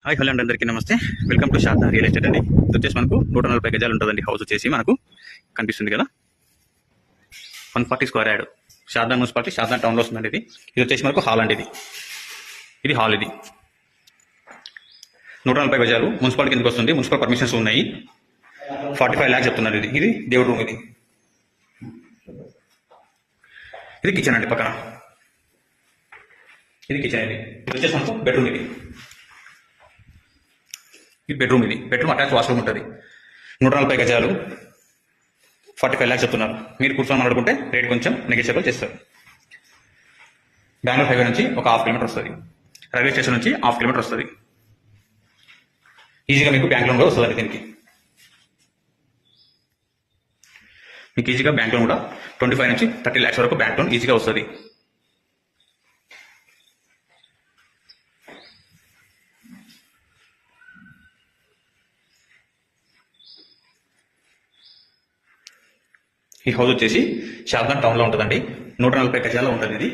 Hi hello అండి, అందరికీ నమస్తే. Welcome to Sharada real estate అండి. ఇది వచ్చేసి మనకు 140 గజాలు ఉంటుందండి. హౌస్ వచ్చేసి మనకు కనిపిస్తుంది కదా, 140 square yard. Sharada municipality, Sharada టౌన్లో వస్తుందండి. ఇది వచ్చేసి మనకు హాల్ అండి. ఇది హాల్. ఇది 140 గజాలు మున్సిపాలిటీ కిందకి వస్తుంది. మున్సిపల్ పర్మిషన్స్ ఉన్నాయి. 45 lakhs చెప్తున్నారు. ఇది దేవుడు రూమ్. ఇది కిచెన్ అండి. పక్కన ఇది కిచెన్. ఇది వచ్చేసి మనకు బెడ్రూమ్. ఇది బెడ్రూమ్. బెడ్రూమ్ అటాచ్ వాష్రూమ్ ఉంటుంది. 140 గజాలు, 45 lakhs చెప్తున్నారు. మీరు కూర్చొని మాట్లాడుకుంటే రేట్ కొంచెం నెగోషియబుల్ చేస్తారు. బెంగళూరు హైవే నుంచి ఒక 1/2 కిలోమీటర్ వస్తుంది. రైల్వే స్టేషన్ నుంచి 1/2 కిలోమీటర్ వస్తుంది. ఈజీగా మీకు బ్యాంక్ లోన్ కూడా వస్తుంది. దీనికి మీకు ఈజీగా బ్యాంక్ లోన్ కూడా 25 నుంచి 30 lakhs వరకు బ్యాంక్ లోన్ ఈజీగా వస్తుంది. ఈ హౌస్ వచ్చేసి శారదా టౌన్లో ఉంటుందండి. 140 గజాల్లో ఉంటుంది. ఇది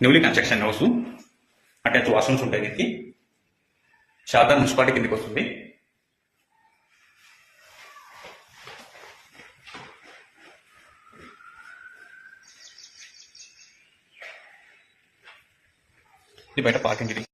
newly construction house. Attach washrooms ఉంటాయి. దీనికి శారదా మున్సిపాలిటీ కిందకి వస్తుంది. ఇది బయట పార్కింగ్. ఇది